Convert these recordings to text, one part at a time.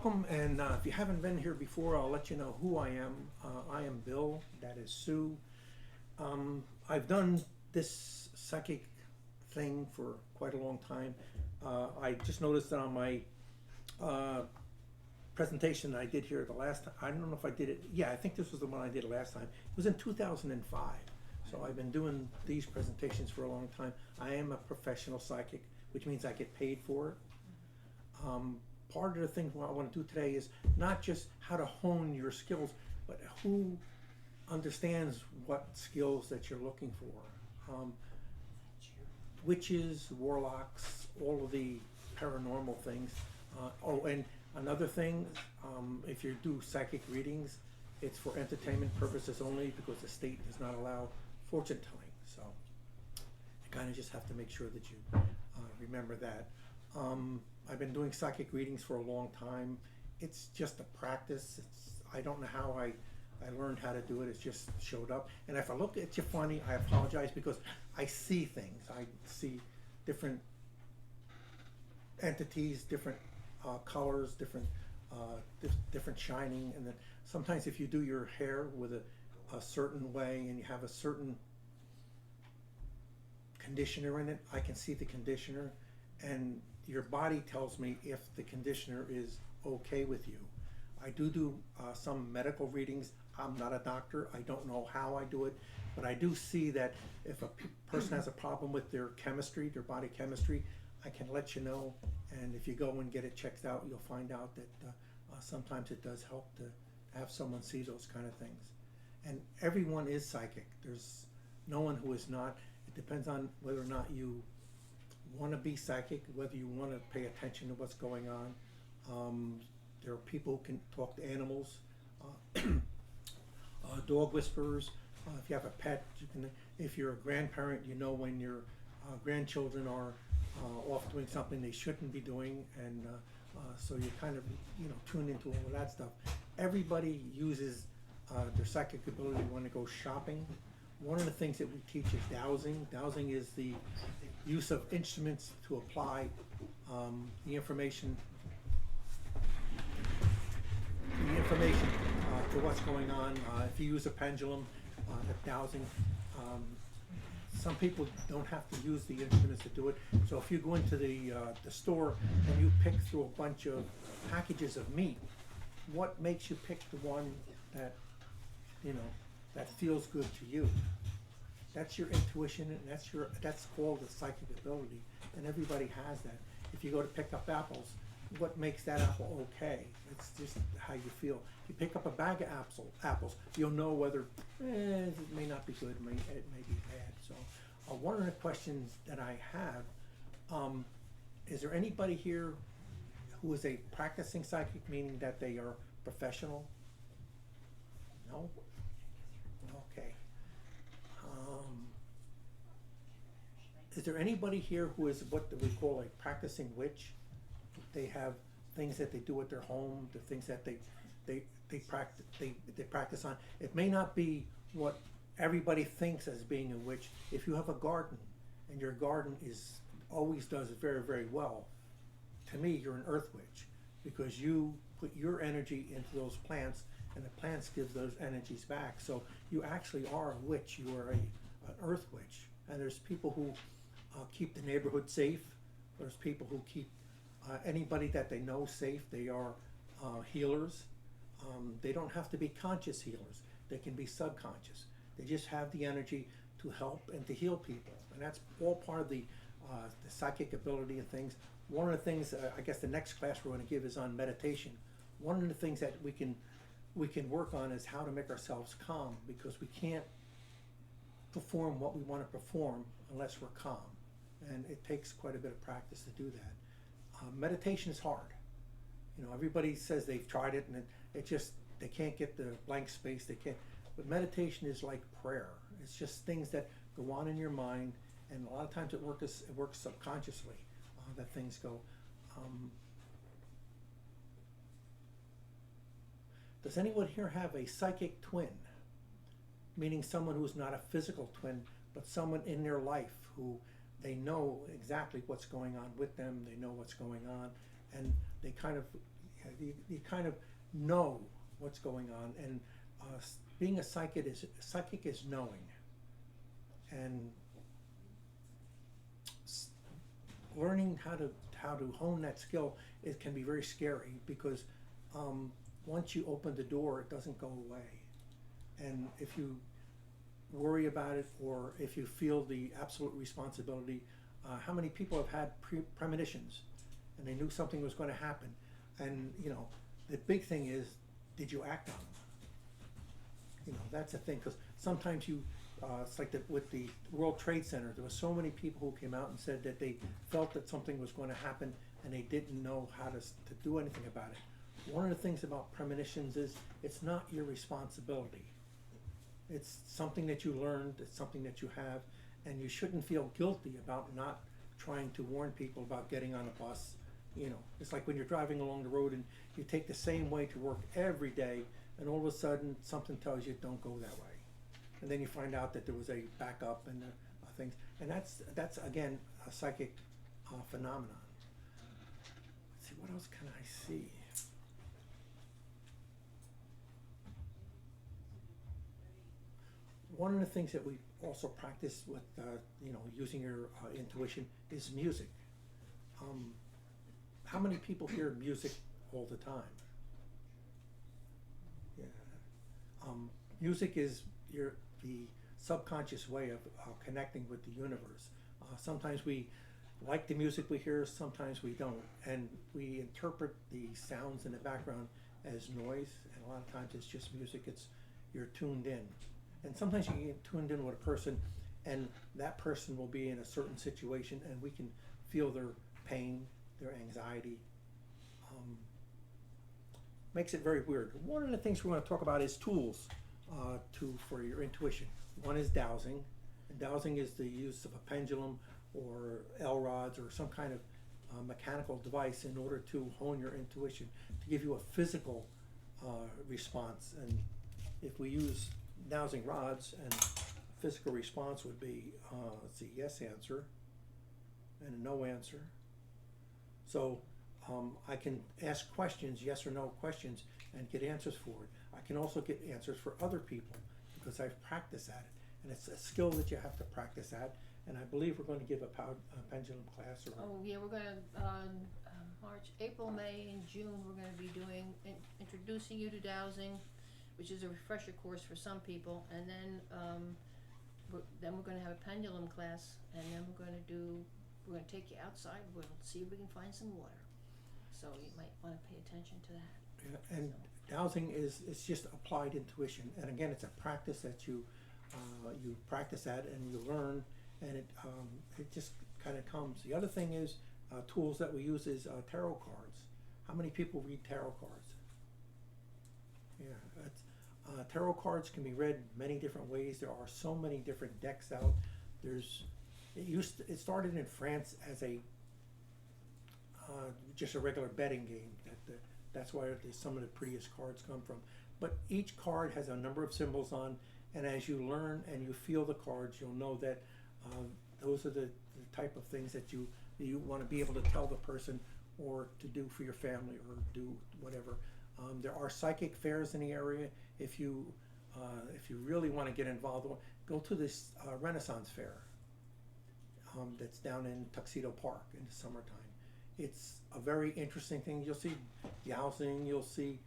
welcome, and if you haven't been here before, I'll let you know who I am. I am Bill, that is Sue. I've done this psychic thing for quite a long time. I just noticed that on my presentation I did here the last time, I don't know if I did it, yeah, I think this was the one I did last time. It was in 2005. So I've been doing these presentations for a long time. I am a professional psychic, which means I get paid for it. Part of the thing what I want to do today is not just how to hone your skills, but who understands what skills that you're looking for. Witches, warlocks, all of the paranormal things. Oh, and another thing, if you do psychic readings, it's for entertainment purposes only because the state does not allow fortune telling. So you kind of just have to make sure that you remember that. I've been doing psychic readings for a long time. It's just a practice. I don't know how I learned how to do it. It's just showed up. And if I look at you funny, I apologize because I see things. I see different entities, different colors, different shining. And then sometimes if you do your hair with a certain way and you have a certain conditioner in it, I can see the conditioner, and your body tells me if the conditioner is okay with you. I do some medical readings. I'm not a doctor. I don't know how I do it, but I do see that if a person has a problem with their chemistry, their body chemistry, I can let you know. And if you go and get it checked out, you'll find out that sometimes it does help to have someone see those kind of things. And everyone is psychic. There's no one who is not. It depends on whether or not you want to be psychic, whether you want to pay attention to what's going on. There are people who can talk to animals, dog whisperers. If you have a pet, you can. If you're a grandparent, you know when your grandchildren are off doing something they shouldn't be doing, and so you kind of tune into all of that stuff. Everybody uses their psychic ability when they go shopping. One of the things that we teach is dowsing. Dowsing is the use of instruments to apply the information to what's going on. If you use a pendulum, the dowsing. Some people don't have to use the instruments to do it. So if you go into the store and you pick through a bunch of packages of meat, what makes you pick the one that that feels good to you? That's your intuition, and that's called a psychic ability, and everybody has that. If you go to pick up apples, what makes that apple okay? It's just how you feel. If you pick up a bag of apples, you'll know whether it may not be good, it may be bad. So one of the questions that I have, is there anybody here who is a practicing psychic, meaning that they are professional? No? Okay. Is there anybody here who is what we call a practicing witch? They have things that they do at their home, the things that they practice on. It may not be what everybody thinks as being a witch. If you have a garden and your garden always does very, very well, to me you're an earth witch, because you put your energy into those plants and the plants give those energies back. So you actually are a witch. You are an earth witch. And there's people who keep the neighborhood safe. There's people who keep anybody that they know safe. They are healers. They don't have to be conscious healers. They can be subconscious. They just have the energy to help and to heal people. And that's all part of the psychic ability and things. One of the things, I guess the next class we're going to give is on meditation. One of the things that we can work on is how to make ourselves calm, because we can't perform what we want to perform unless we're calm, and it takes quite a bit of practice to do that. Meditation is hard. Everybody says they've tried it, and it just, they can't get the blank space. They can't. But meditation is like prayer. It's just things that go on in your mind, and a lot of times it works subconsciously that things go. Does anyone here have a psychic twin? Meaning someone who's not a physical twin, but someone in their life who they know exactly what's going on with them, they know what's going on, and they kind of You kind of know what's going on, and being a psychic is knowing, and learning how to hone that skill, it can be very scary because once you open the door, it doesn't go away. And if you worry about it, or if you feel the absolute responsibility, how many people have had premonitions and they knew something was going to happen? And the big thing is, did you act on them? That's the thing, because sometimes it's like with the World Trade Center, there were so many people who came out and said that they felt that something was going to happen and they didn't know how to do anything about it. One of the things about premonitions is it's not your responsibility. It's something that you learned, it's something that you have, and you shouldn't feel guilty about not trying to warn people about getting on a bus. It's like when you're driving along the road and you take the same way to work every day, and all of a sudden something tells you don't go that way. And then you find out that there was a backup and things. And that's again, a psychic phenomenon. Let's see, what else can I see? One of the things that we also practice with, using your intuition is music. How many people hear music all the time? Yeah. Music is the subconscious way of connecting with the universe. Sometimes we like the music we hear, sometimes we don't, and we interpret the sounds in the background as noise, and a lot of times it's just music. You're tuned in. And sometimes you get tuned in with a person, and that person will be in a certain situation, and we can feel their pain, their anxiety. Makes it very weird. One of the things we want to talk about is tools for your intuition. One is dowsing, and dowsing is the use of a pendulum or L-rods or some kind of mechanical device in order to hone your intuition, to give you a physical response. And if we use dowsing rods, and physical response would be, let's see, yes answer and a no answer. So I can ask questions, yes or no questions, and get answers for it. I can also get answers for other people because I've practiced at it. And it's a skill that you have to practice at. And I believe we're going to give a pendulum class. We're going to, March, April, May, and June, we're going to be introducing you to dowsing, which is a refresher course for some people, and then we're going to have a pendulum class, and then we're going to take you outside. We'll see if we can find some water. So you might want to pay attention to that. Yeah, and dowsing is just applied intuition, and again, it's a practice that you practice at and you learn, and it just kind of comes. The other thing is tools that we use is tarot cards. How many people read tarot cards? Yeah, tarot cards can be read many different ways. There are so many different decks out. It started in France as just a regular betting game. That's where some of the prettiest cards come from. But each card has a number of symbols on, and as you learn and you feel the cards, you'll know that those are the type of things that you want to be able to tell the person, or to do for your family, or do whatever. There are psychic fairs in the area. If you really want to get involved, go to this Renaissance fair that's down in Tuxedo Park in the summertime. It's a very interesting thing. You'll see dowsing, you'll see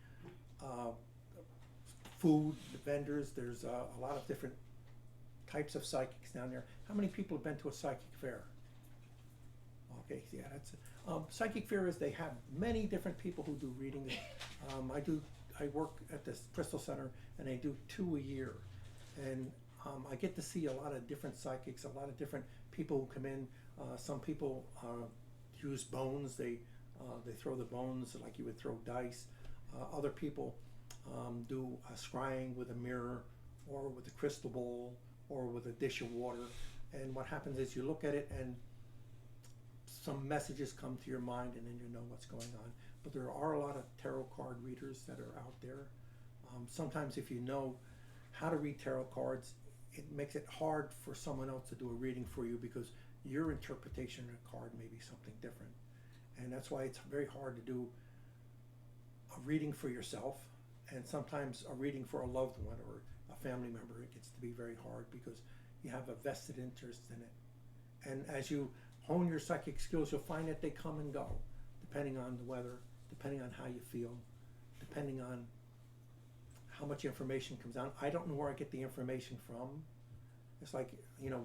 food vendors. There's a lot of different types of psychics down there. How many people have been to a psychic fair? Okay, yeah, that's psychic fair is they have many different people who do readings. I work at this Crystal Center, and they do 2 a year, and I get to see a lot of different psychics, a lot of different people who come in. Some people use bones. They throw the bones like you would throw dice. Other people do scrying with a mirror, or with a crystal bowl, or with a dish of water. And what happens is you look at it, and some messages come to your mind, and then you know what's going on. But there are a lot of tarot card readers that are out there. Sometimes if you know how to read tarot cards, it makes it hard for someone else to do a reading for you, because your interpretation of the card may be something different. And that's why it's very hard to do a reading for yourself, and sometimes a reading for a loved one or a family member. It gets to be very hard because you have a vested interest in it. And as you hone your psychic skills, you'll find that they come and go, depending on the weather, depending on how you feel, depending on how much information comes out. I don't know where I get the information from. It's like,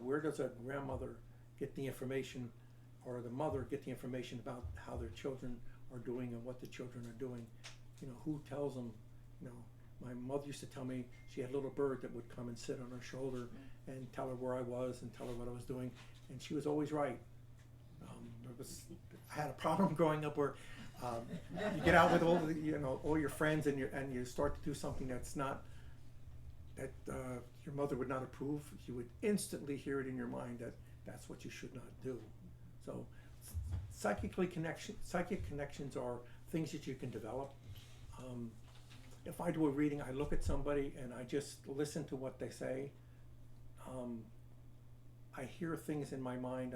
where does a grandmother get the information, or the mother get the information about how their children are doing and what the children are doing? Who tells them? My mother used to tell me she had a little bird that would come and sit on her shoulder and tell her where I was and tell her what I was doing, and she was always right. I had a problem growing up where you get out with all your friends and you start to do something that's not that your mother would not approve. You would instantly hear it in your mind that that's what you should not do. So psychic connections are things that you can develop. If I do a reading, I look at somebody and I just listen to what they say. I hear things in my mind.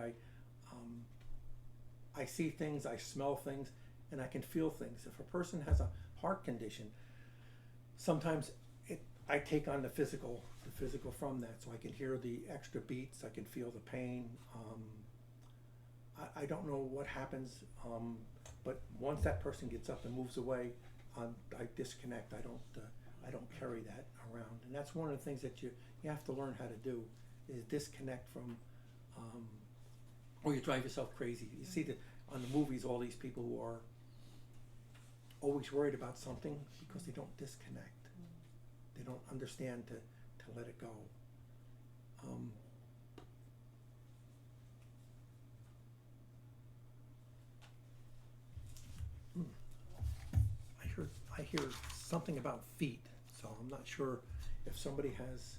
I see things, I smell things, and I can feel things. If a person has a heart condition, sometimes I take on the physical from that, so I can hear the extra beats, I can feel the pain. I don't know what happens, but once that person gets up and moves away, I disconnect. I don't carry that around, and that's one of the things that you have to learn how to do, is disconnect from. Or you drive yourself crazy. You see that on the movies, all these people who are always worried about something because they don't disconnect. They don't understand to let it go. I hear something about feet, so I'm not sure if somebody has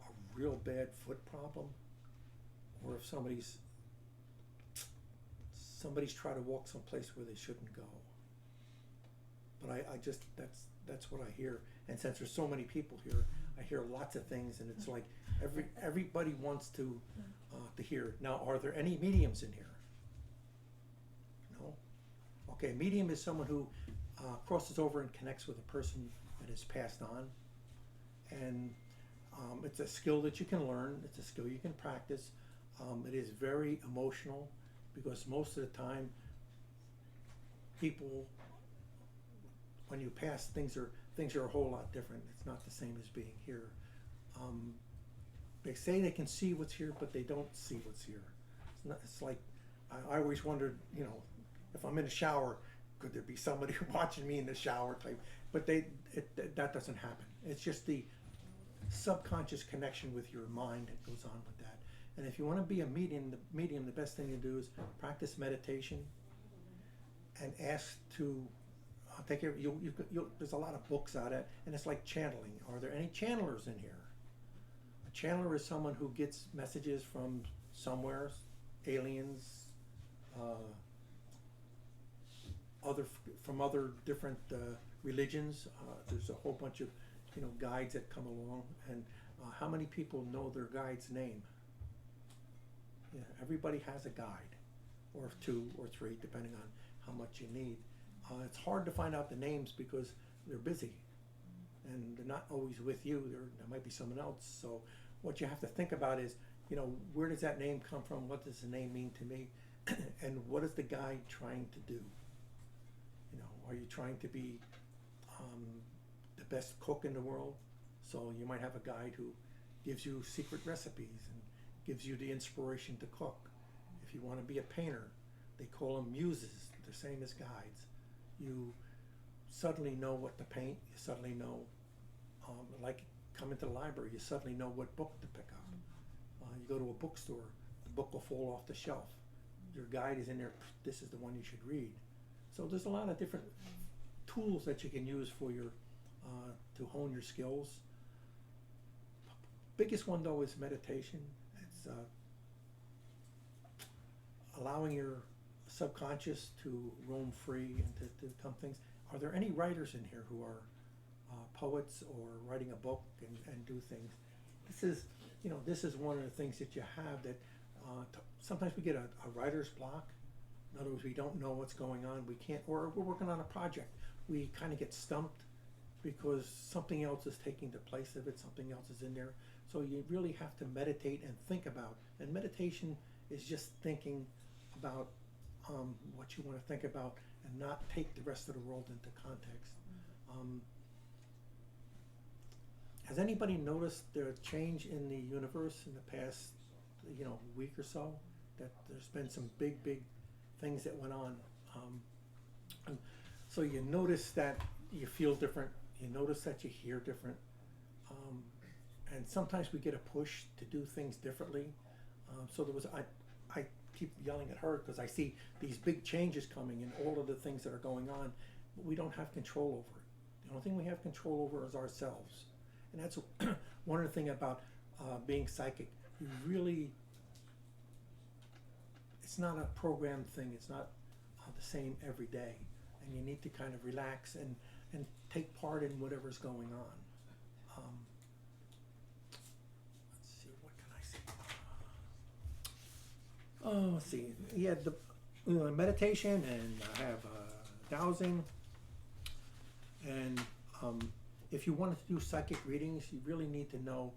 a real bad foot problem, or if somebody's trying to walk someplace where they shouldn't go. But I just, that's what I hear. And since there's so many people here, I hear lots of things, and it's like everybody wants to hear. Now, are there any mediums in here? No? Okay, medium is someone who crosses over and connects with a person that has passed on. And it's a skill that you can learn. It's a skill you can practice. It is very emotional, because most of the time, people, when you pass, things are a whole lot different. It's not the same as being here. They say they can see what's here, but they don't see what's here. It's like, I always wondered, if I'm in a shower, could there be somebody watching me in the shower type? But that doesn't happen. It's just the subconscious connection with your mind that goes on with that. And if you want to be a medium, the best thing to do is practice meditation and ask to take care. There's a lot of books out there, and it's like channeling. Are there any channelers in here? A channeler is someone who gets messages from somewhere, aliens, from other different religions. There's a whole bunch of guides that come along, and how many people know their guide's name? Yeah, everybody has a guide, or two or three, depending on how much you need. It's hard to find out the names because they're busy, and they're not always with you. There might be someone else. So what you have to think about is, where does that name come from? What does the name mean to me? And what is the guide trying to do? Are you trying to be the best cook in the world? So you might have a guide who gives you secret recipes and gives you the inspiration to cook. If you want to be a painter, they call them muses, the same as guides. You suddenly know what to paint. You suddenly know, like come into the library, you suddenly know what book to pick up. You go to a bookstore, the book will fall off the shelf. Your guide is in there, this is the one you should read. So there's a lot of different tools that you can use for your to hone your skills. Biggest one though is meditation. It's allowing your subconscious to roam free and to become things. Are there any writers in here who are poets or writing a book and do things? This is one of the things that you have that sometimes we get a writer's block. In other words, we don't know what's going on, we can't, or we're working on a project, we kinda get stumped because something else is taking the place of it, something else is in there. So you really have to meditate and think about, and meditation is just thinking about what you wanna think about and not take the rest of the world into context. Has anybody noticed the change in the universe in the past, week or so? That there's been some big things that went on. And so you notice that you feel different, you notice that you hear different, and sometimes we get a push to do things differently. So there was, I keep yelling at her because I see these big changes coming in all of the things that are going on, but we don't have control over it. The only thing we have control over is ourselves. And that's one of the things about being psychic. You really, it's not a programmed thing, it's not the same every day. And you need to kind of relax and take part in whatever's going on. Let's see, what can I say? Oh, let's see, yeah, the meditation, and I have dowsing, and if you wanted to do psychic readings, you really need to know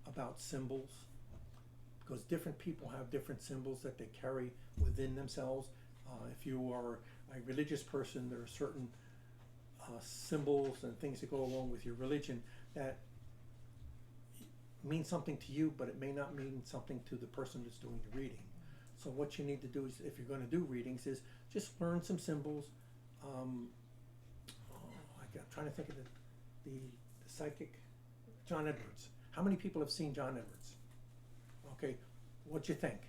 about symbols, because different people have different symbols that they carry within themselves. If you are a religious person, there are certain symbols and things that go along with your religion that mean something to you, but it may not mean something to the person that's doing the reading. So what you need to do is, if you're going to do readings, is just learn some symbols. I'm trying to think of the psychic, John Edwards. How many people have seen John Edwards? Okay, what you think?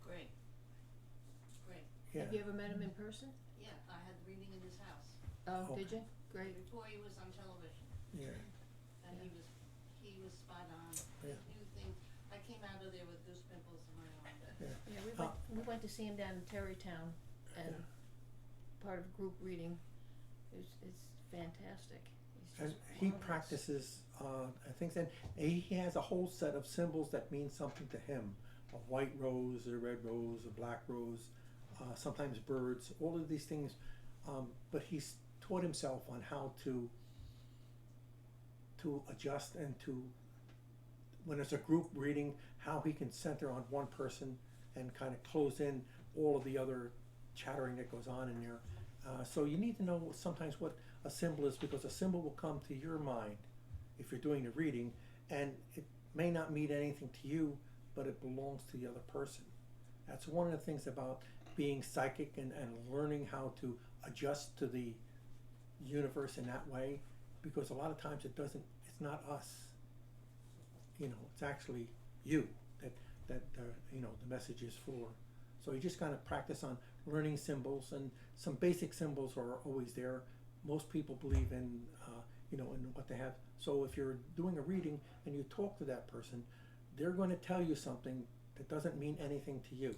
Great. Yeah. Have you ever met him in person? Yeah, I had the reading in his house Oh, Okay. did you? Great. before he was on television, Yeah. and he was spot on. Yeah. He knew things. I came out of there with goose pimples in my arm. Yeah. Yeah, we went to see him down in Terrytown, and part of group reading. It's fantastic. He's And just he marvelous. practices things, and he has a whole set of symbols that mean something to him. A white rose, a red rose, a black rose, sometimes birds, all of these things. But he's taught himself on how to adjust, and to, when it's a group reading, how he can center on one person and kind of close in all of the other chattering that goes on in there. So you need to know sometimes what a symbol is, because a symbol will come to your mind if you're doing the reading, and it may not mean anything to you, but it belongs to the other person. That's one of the things about being psychic, and learning how to adjust to the universe in that way, because a lot of times it's not us. It's actually you that the message is for. So you just kind of practice on learning symbols, and some basic symbols are always there. Most people believe in in what they have. So if you're doing a reading and you talk to that person, they're going to tell you something that doesn't mean anything to you.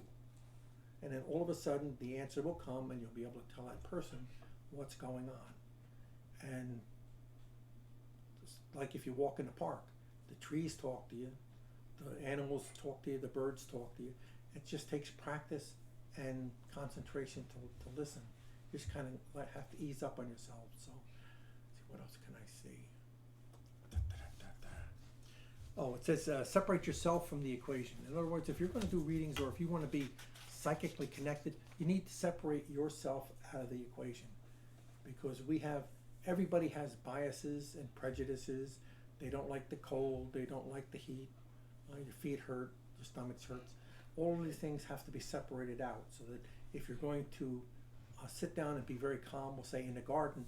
And then all of a sudden the answer will come, and you'll be able to tell that person what's going on. And it's like if you walk in the park, the trees talk to you, the animals talk to you, the birds talk to you. It just takes practice and concentration to listen. You just kind of have to ease up on yourself. So, let's see, what else can I see? Oh, it says separate yourself from the equation. In other words, if you're going to do readings, or if you want to be psychically connected, you need to separate yourself out of the equation, because everybody has biases and prejudices. They don't like the cold, they don't like the heat, your feet hurt, your stomach hurts. All of these things have to be separated out, so that if you're going to sit down and be very calm, we'll say in the garden,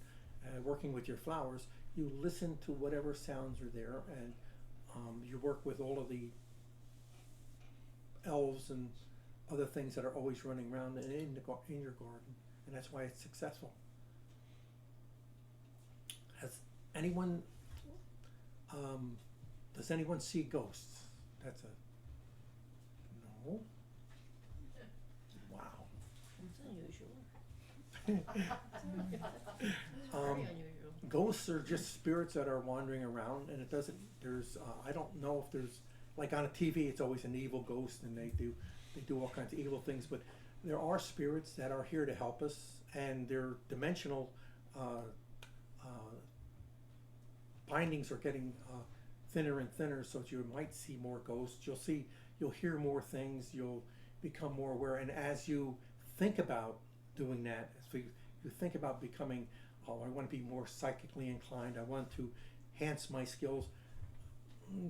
working with your flowers, you listen to whatever sounds are there, and you work with all of the elves and other things that are always running around in your garden, and that's why it's successful. Has anyone, does anyone see ghosts? That's a no. Wow. It's unusual. Very unusual. Ghosts are just spirits that are wandering around, and I don't know if there's, like on a TV, it's always an evil ghost, and they do all kinds of evil things, but there are spirits that are here to help us, and their dimensional bindings are getting thinner and thinner, so that you might see more ghosts. You'll hear more things. You'll become more aware, and as you think about doing that, so you think about becoming, oh, I want to be more psychically inclined. I want to enhance my skills.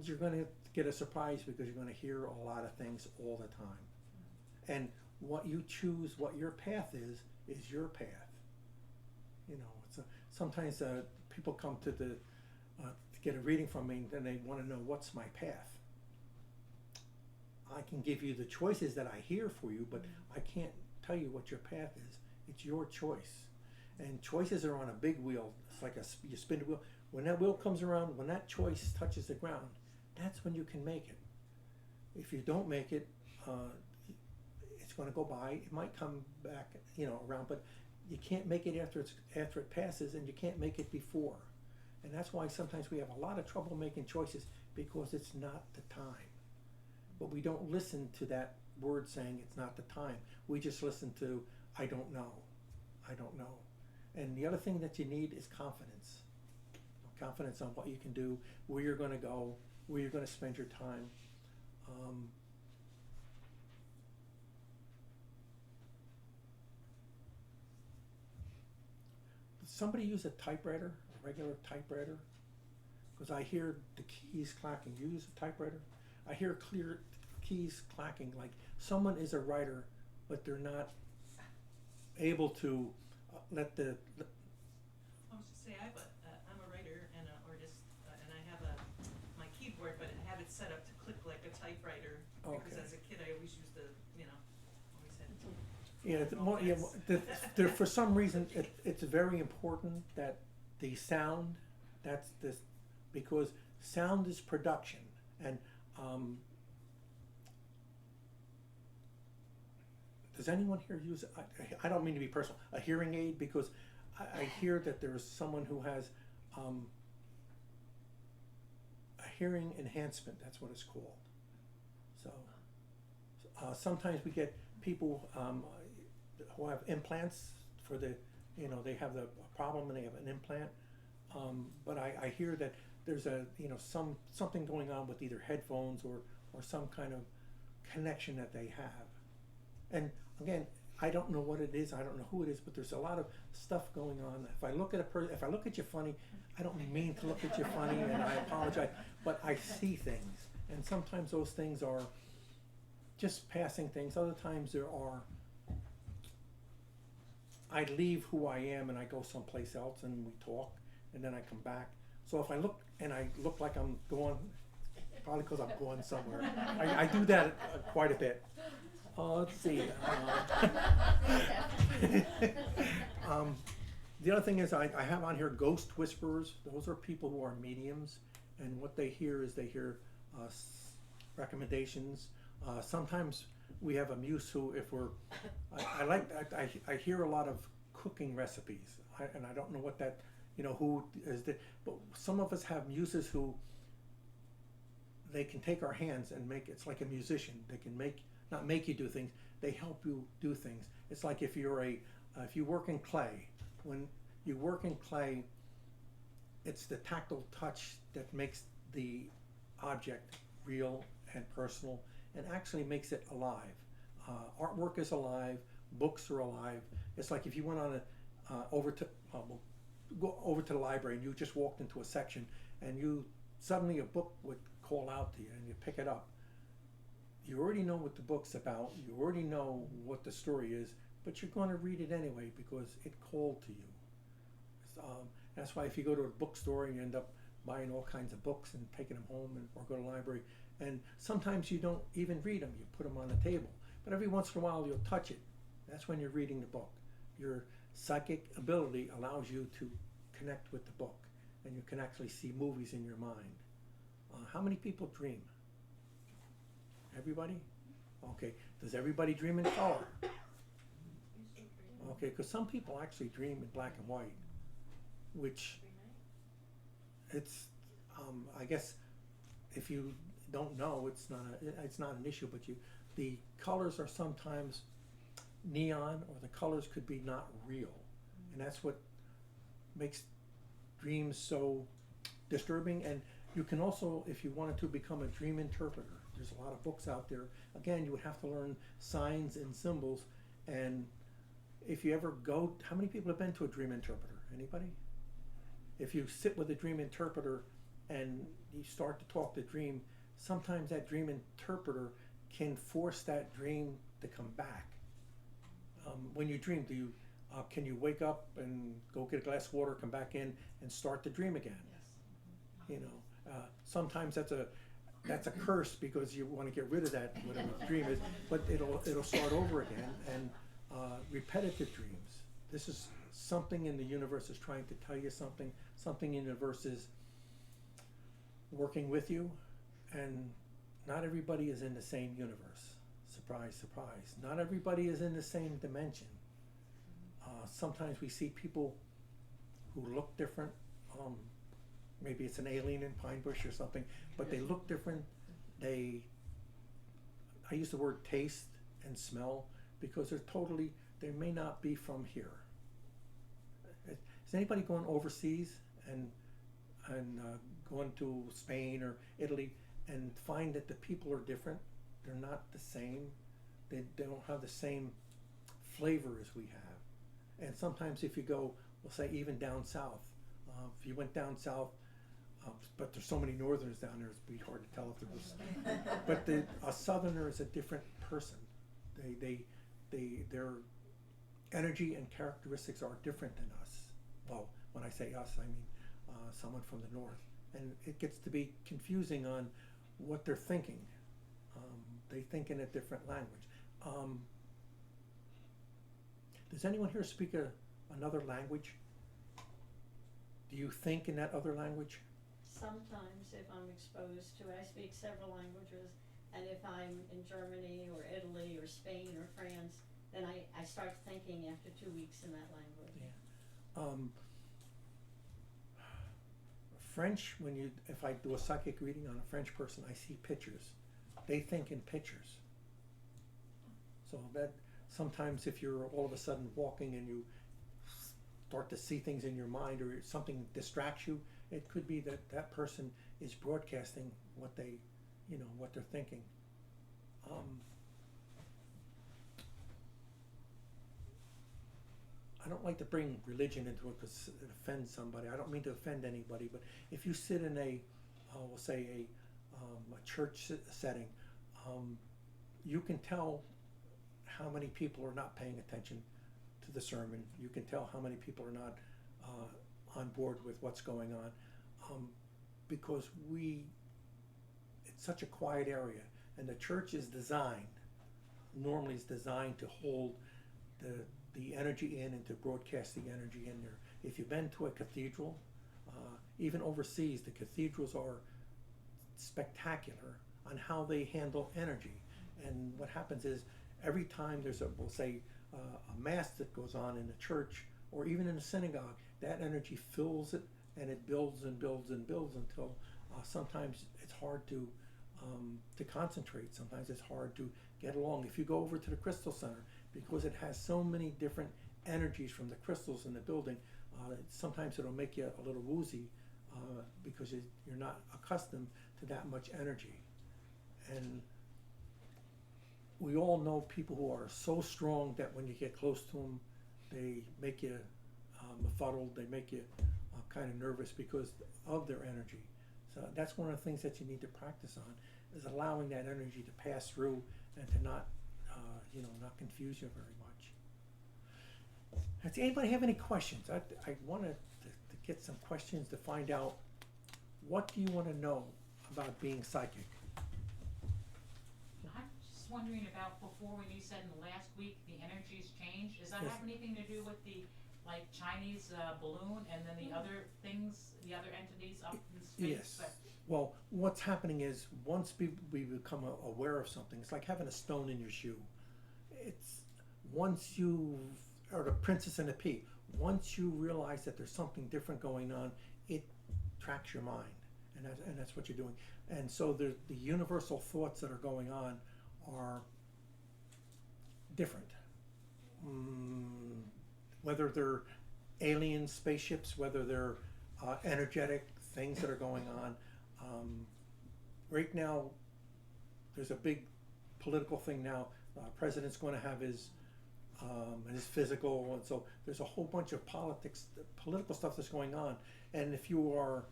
You're going to get a surprise because you're going to hear a lot of things all the time. And what you choose, what your path is your path. You know, sometimes people come to get a reading from me, and they want to know what's my path. I can give you the choices that I hear for you, but I can't tell you what your path is. It's your choice. And choices are on a big wheel. It's like you spin the wheel. When that wheel comes around, when that choice touches the ground, that's when you can make it. If you don't make it, it's going to go by. It might come back, around, but you can't make it after it passes, and you can't make it before. And that's why sometimes we have a lot of trouble making choices, because it's not the time. But we don't listen to that word saying it's not the time. We just listen to, I don't know. I don't know. And the other thing that you need is confidence. Confidence on what you can do, where you're going to go, where you're going to spend your time. Does somebody use a typewriter, a regular typewriter? Because I hear the keys clacking. You use a typewriter? I hear clear keys clacking, like someone is a writer, but they're not able to let the. I was just say I'm a writer and an artist, and I have my keyboard, but I have it set up to click like a typewriter. Because Okay. as a kid, I always used always had. For some reason, it's very important that the sound, because sound is production, and does anyone here use, I don't mean to be personal, a hearing aid? Because I hear that there's someone who has a hearing enhancement, that's what it's called. So sometimes we get people who have implants for the, they have the problem and they have an implant. But I hear that there's something going on with either headphones or some kind of connection that they have. And again, I don't know what it is, I don't know who it is, but there's a lot of stuff going on. If I look at you funny, I don't mean to look at you funny, and I apologize, but I see things. And sometimes those things are just passing things. Other times I leave who I am and I go someplace else and we talk, and then I come back. So if I look and I look like I'm going, probably because I'm going somewhere. I do that quite a bit. Let's see. The other thing is I have on here ghost whisperers. Those are people who are mediums, and what they hear is they hear recommendations. Sometimes we have a muse who, if we're, I hear a lot of cooking recipes, and I don't know what that, who is that, but some of us have muses who they can take our hands and it's like a musician. They can not make you do things, they help you do things. It's like if you work in clay. When you work in clay, it's the tactile touch that makes the object real and personal and actually makes it alive. Artwork is alive, books are alive. It's like if you went on go over to the library and you just walked into a section and suddenly a book would call out to you and you pick it up. You already know what the book's about, you already know what the story is, but you're going to read it anyway because it called to you. That's why if you go to a bookstore, you end up buying all kinds of books and taking them home, or go to the library, and sometimes you don't even read them, you put them on the table. But every once in a while you'll touch it. That's when you're reading the book. Your psychic ability allows you to connect with the book, and you can actually see movies in your mind. How many people dream? Everybody? Okay. Does everybody dream in color? Okay, because some people actually dream in black and white, which it's, I guess, if you don't know, it's not an issue. But the colors are sometimes neon or the colors could be not real. And that's what makes dreams so disturbing. And you can also, if you wanted to become a dream interpreter, there's a lot of books out there. Again, you would have to learn signs and symbols. And if you ever go, how many people have been to a dream interpreter? Anybody? If you sit with a dream interpreter and you start to talk the dream, sometimes that dream interpreter can force that dream to come back. When you dream, can you wake up and go get a glass of water, come back in, and start the dream again? Yes. You know, sometimes that's a curse because you want to get rid of that whatever the dream is, but it'll start over again. And repetitive dreams. This is something in the universe is trying to tell you something. Something in the universe is working with you, and not everybody is in the same universe. Surprise, surprise. Not everybody is in the same dimension. Sometimes we see people who look different. Maybe it's an alien in Pine Bush or something, but they look different. I use the word taste and smell because they may not be from here. Is anybody going overseas and going to Spain or Italy and find that the people are different? They're not the same. They don't have the same flavor as we have. And sometimes if you go, we'll say even down south, if you went down south, but there's so many northerners down there, it'd be hard to tell if there was. But a southerner is a different person. Their energy and characteristics are different than us. Well, when I say us, I mean someone from the north. And it gets to be confusing on what they're thinking. They think in a different language. Does anyone here speak another language? Do you think in that other language? Sometimes if I'm exposed to it, I speak several languages, and if I'm in Germany or Italy or Spain or France, then I start thinking after 2 weeks in that language. Yeah. French, if I do a psychic reading on a French person, I see pictures. They think in pictures. So that sometimes if you're all of a sudden walking and you start to see things in your mind or something distracts you, it could be that that person is broadcasting what they're thinking. I don't like to bring religion into it because it offends somebody. I don't mean to offend anybody, but if you sit in we'll say a church setting, you can tell how many people are not paying attention to the sermon. You can tell how many people are not on board with what's going on, because it's such a quiet area, and the church is normally designed to hold the energy in and to broadcast the energy in there. If you've been to a cathedral, even overseas, the cathedrals are spectacular on how they handle energy. And what happens is every time there's we'll say a mass that goes on in the church or even in a synagogue, that energy fills it and it builds and builds and builds until sometimes it's hard to concentrate. Sometimes it's hard to get along. If you go over to the Crystal Center, because it has so many different energies from the crystals in the building, sometimes it'll make you a little woozy because you're not accustomed to that much energy. And we all know people who are so strong that when you get close to them, they make you befuddled, they make you kind of nervous because of their energy. So that's one of the things that you need to practice on, is allowing that energy to pass through and to not confuse you very much. Does anybody have any questions? I wanted to get some questions to find out, what do you want to know about being psychic? I'm just wondering about before, when you said in the last week the energies changed, does that Yes. have anything to do with the Chinese balloon and then the other things, the other entities up in space? Yes. Well, what's happening is once we become aware of something, it's like having a stone in your shoe. It's once you are the princess and the pea. Once you realize that there's something different going on, it tracks your mind, and that's what you're doing. And so the universal thoughts that are going on are different. whether they're alien spaceships, whether they're energetic things that are going on. Right now, there's a big political thing now. President's going to have his physical, and so there's a whole bunch of political stuff that's going on. And if you are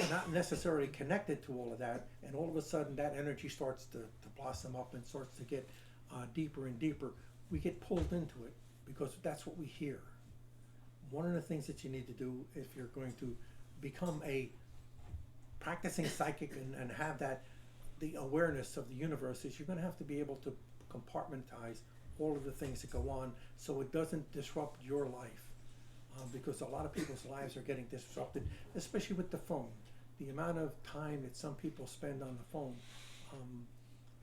not necessarily connected to all of that, and all of a sudden that energy starts to blossom up and starts to get deeper and deeper, we get pulled into it because that's what we hear. One of the things that you need to do if you're going to become a practicing psychic and have the awareness of the universe is you're going to have to be able to compartmentalize all of the things that go on so it doesn't disrupt your life. Because a lot of people's lives are getting disrupted, especially with the phone. The amount of time that some people spend on the phone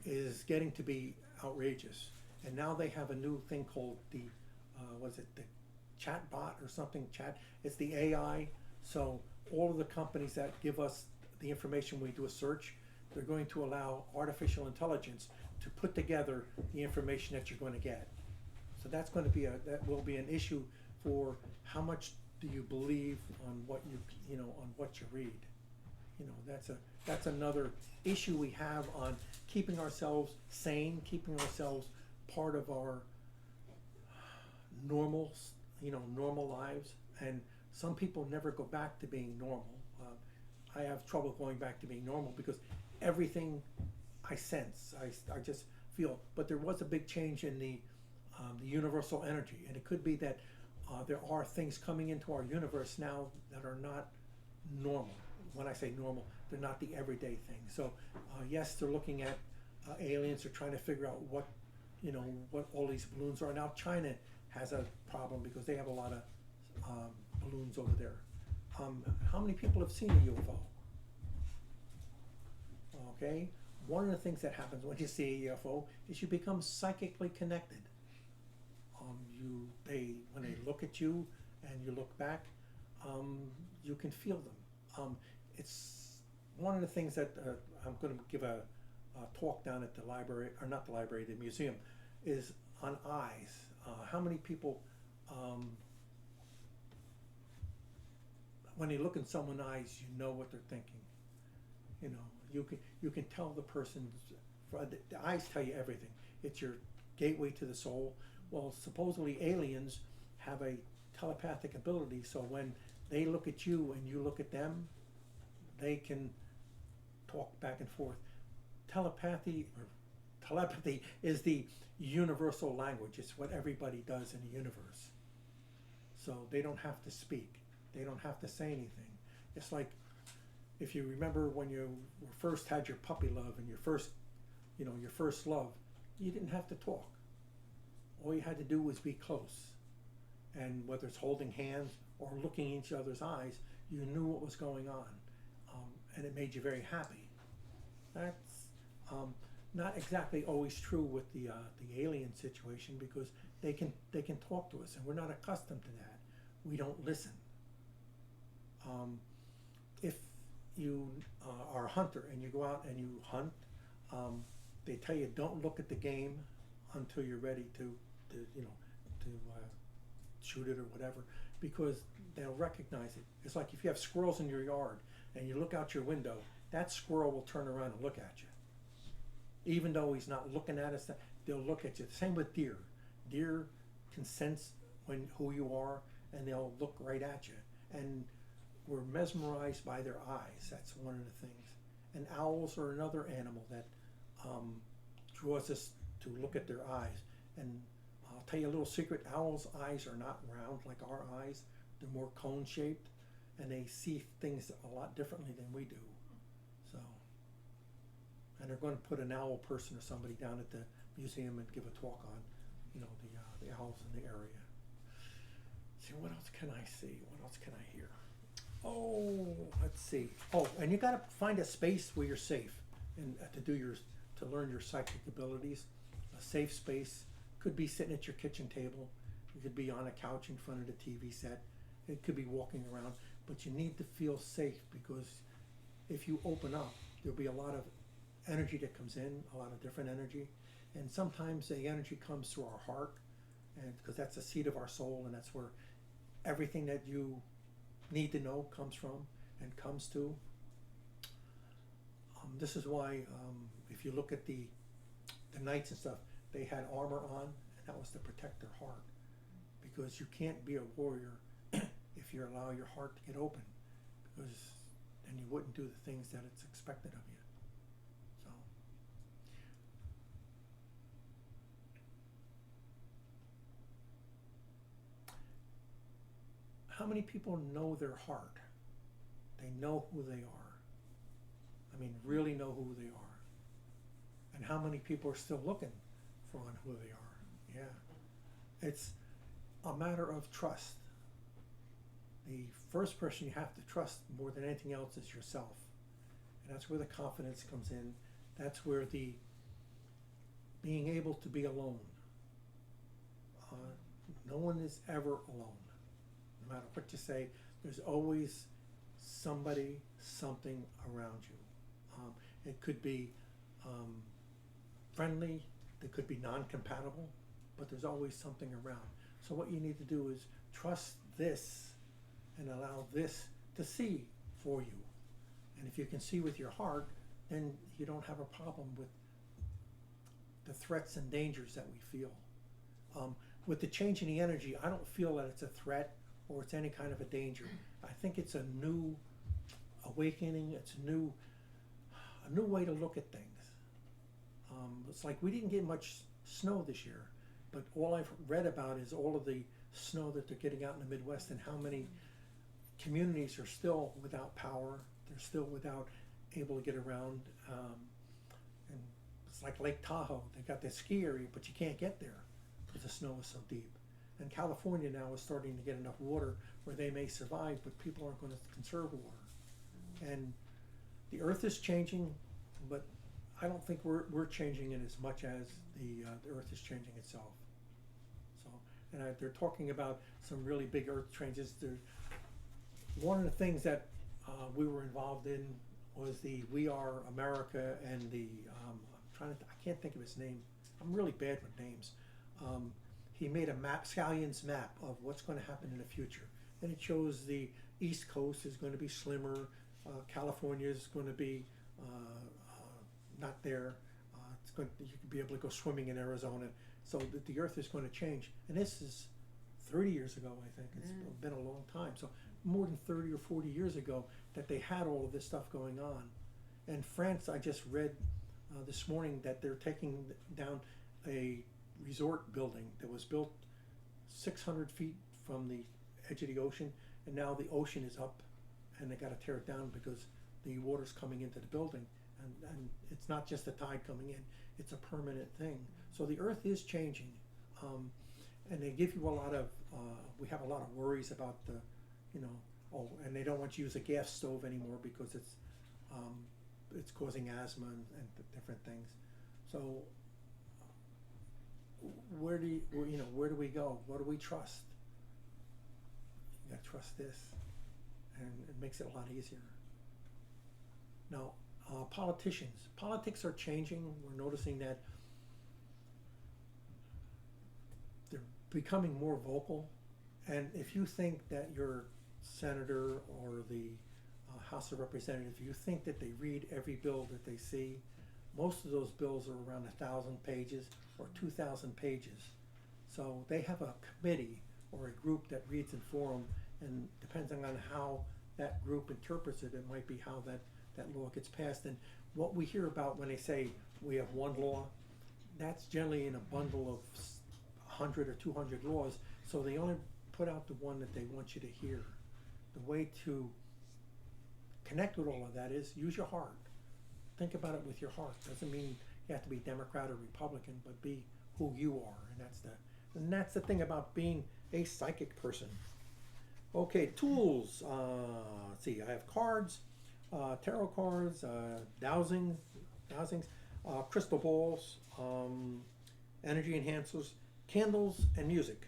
is getting to be outrageous. And now they have a new thing called the chat bot or something, it's the AI. So all of the companies that give us the information when we do a search, they're going to allow artificial intelligence to put together the information that you're going to get. So that's going to be that will be an issue for how much do you believe on what on what you read. That's another issue we have on keeping ourselves sane, keeping ourselves part of our normal lives. And some people never go back to being normal. I have trouble going back to being normal because everything I sense, I just feel. But there was a big change in the universal energy, and it could be that there are things coming into our universe now that are not normal. When I say normal, they're not the everyday thing. So yes, they're looking at aliens. They're trying to figure out what all these balloons are. Now China has a problem because they have a lot of balloons over there. How many people have seen a UFO? Okay, one of the things that happens when you see a UFO is you become psychically connected. When they look at you and you look back, you can feel them. It's one of the things that I'm going to give a talk down at the library, or not the library, the museum, is on eyes. How many people, when you look in someone's eyes, you know what they're thinking. You can tell the person's. The eyes tell you everything. It's your gateway to the soul. Well, supposedly aliens have a telepathic ability, so when they look at you and you look at them, they can talk back and forth. Telepathy is the universal language. It's what everybody does in the universe. So they don't have to speak. They don't have to say anything. It's like if you remember when you first had your puppy love and your first love, you didn't have to talk. All you had to do was be close. And whether it's holding hands or looking in each other's eyes, you knew what was going on. And it made you very happy. That's not exactly always true with the alien situation because they can talk to us and we're not accustomed to that. We don't listen. If you are a hunter and you go out and you hunt, they tell you don't look at the game until you're ready to shoot it or whatever, because they'll recognize it. It's like if you have squirrels in your yard and you look out your window, that squirrel will turn around and look at you. Even though he's not looking at us, they'll look at you. Same with deer. Deer can sense who you are and they'll look right at you. And we're mesmerized by their eyes. That's one of the things. And owls are another animal that draws us to look at their eyes. And I'll tell you a little secret, owls' eyes are not round like our eyes. They're more cone-shaped, and they see things a lot differently than we do. So, and they're going to put an owl person or somebody down at the museum and give a talk on, the owls in the area. See, what else can I see? What else can I hear? Oh, let's see. Oh, and you got to find a space where you're safe and to learn your psychic abilities. A safe space could be sitting at your kitchen table. It could be on a couch in front of the TV set. It could be walking around, but you need to feel safe because if you open up, there'll be a lot of energy that comes in, a lot of different energy, and sometimes the energy comes through our heart, and because that's the seat of our soul, and that's where everything that you need to know comes from and comes to. This is why, if you look at the knights and stuff, they had armor on, and that was to protect their heart, because you can't be a warrior if you allow your heart to get open, because then you wouldn't do the things that it's expected of you. So. How many people know their heart? They know who they are. I mean, really know who they are. And how many people are still looking for on who they are? Yeah. It's a matter of trust. The first person you have to trust more than anything else is yourself. And that's where the confidence comes in. That's where the being able to be alone. No one is ever alone. No matter what you say, there's always somebody, something around you. It could be friendly, it could be non-compatible, but there's always something around. So what you need to do is trust this and allow this to see for you. And if you can see with your heart, then you don't have a problem with the threats and dangers that we feel. With the change in the energy, I don't feel that it's a threat or it's any kind of a danger. I think it's a new awakening, it's a new way to look at things. It's like we didn't get much snow this year, but all I've read about is all of the snow that they're getting out in the Midwest, and how many communities are still without power, they're still without able to get around. And it's like Lake Tahoe, they got the ski area, but you can't get there because the snow is so deep. And California now is starting to get enough water where they may survive, but people aren't going to conserve water. And the earth is changing, but I don't think we're changing it as much as the earth is changing itself. So, and they're talking about some really big earth changes. One of the things that we were involved in was the We Are America, and the I can't think of his name. I'm really bad with names. He made a map, Scallion's map of what's going to happen in the future, and it shows the East Coast is going to be slimmer. California is going to be not there. You could be able to go swimming in Arizona. So the Earth is going to change. And this is 30 years ago, I think. It's been a long time. So more than 30 or 40 years ago that they had all of this stuff going on. And France, I just read this morning that they're taking down a resort building that was built 600 feet from the edge of the ocean. And now the ocean is up, and they got to tear it down because the water's coming into the building, and it's not just the tide coming in, it's a permanent thing. So the earth is changing, and they give you a lot of, we have a lot of worries about the, and they don't want you to use a gas stove anymore because it's causing asthma and different things. So where do we go? What do we trust? You gotta trust this, and it makes it a lot easier. Now, politics are changing. We're noticing that they're becoming more vocal, and if you think that your senator or the House of Representatives, you think that they read every bill that they see, most of those bills are around 1,000 pages or 2,000 pages. So they have a committee or a group that reads and for them, and depending on how that group interprets it, it might be how that law gets passed. And what we hear about when they say we have one law, that's generally in a bundle of 100 or 200 laws, so they only put out the one that they want you to hear. The way to connect with all of that is use your heart. Think about it with your heart. Doesn't mean you have to be Democrat or Republican, but be who you are, and that's the thing about being a psychic person. Okay, tools. Let's see. I have cards, tarot cards, dowsings, crystal balls, energy enhancers, candles, and music.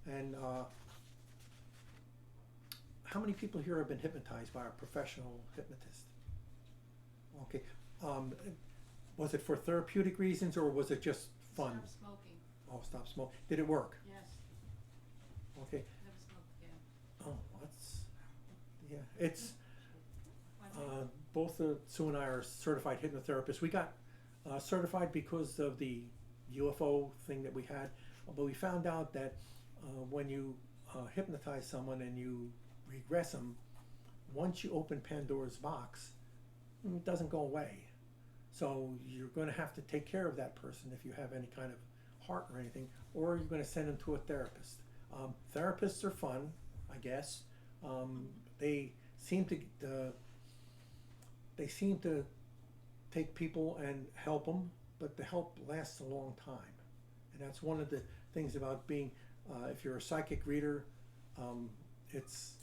And how many people here have been hypnotized by a professional hypnotist? Okay. Was it for therapeutic reasons or was it just fun? Stop smoking. I'll stop smoking. Did it work? Yes, Okay. never smoked again. Oh, it's, both Sue and I are certified hypnotherapists. We got certified because of the UFO thing that we had, but we found out that when you hypnotize someone and you regress them, once you open Pandora's box, it doesn't go away. So you're going to have to take care of that person if you have any kind of heart or anything, or you're going to send them to a therapist. Therapists are fun, I guess. They seem to take people and help them, but the help lasts a long time. And that's one of the things about being, if you're a psychic reader, it's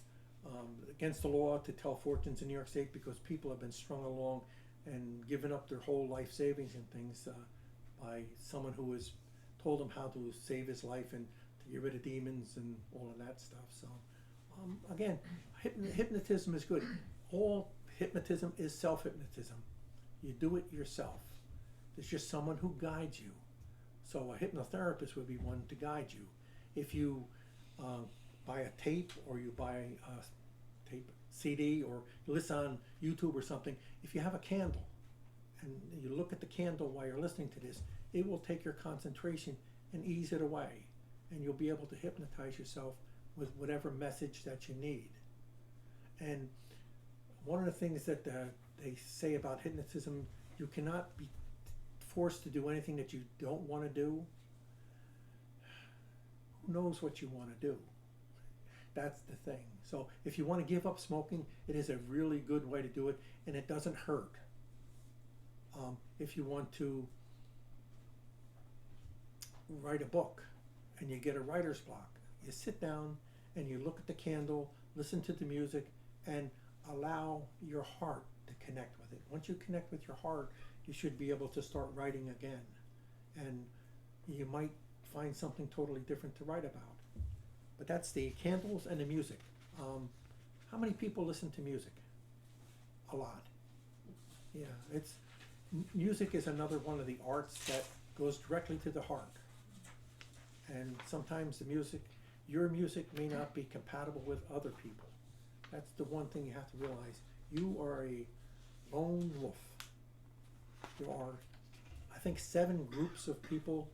against the law to tell fortunes in New York State because people have been strung along and given up their whole life savings and things by someone who has told them how to save his life and to get rid of demons and all of that stuff. So again, hypnotism is good. All hypnotism is self-hypnotism. You do it yourself. There's just someone who guides you. So a hypnotherapist would be one to guide you. If you buy a tape or you buy a tape CD or you listen on YouTube or something, if you have a candle and you look at the candle while you're listening to this, it will take your concentration and ease it away, and you'll be able to hypnotize yourself with whatever message that you need. And one of the things that they say about hypnotism, you cannot be forced to do anything that you don't want to do. Who knows what you want to do? That's the thing. So if you want to give up smoking, it is a really good way to do it, and it doesn't hurt. If you want to write a book and you get a writer's block, you sit down and you look at the candle, listen to the music, and allow your heart to connect with it. Once you connect with your heart, you should be able to start writing again. And you might find something totally different to write about. But that's the candles and the music. How many people listen to music? A lot. Yeah, music is another one of the arts that goes directly to the heart. And sometimes your music may not be compatible with other people. That's the one thing you have to realize. You are a lone wolf. There are, I think, 7 groups of people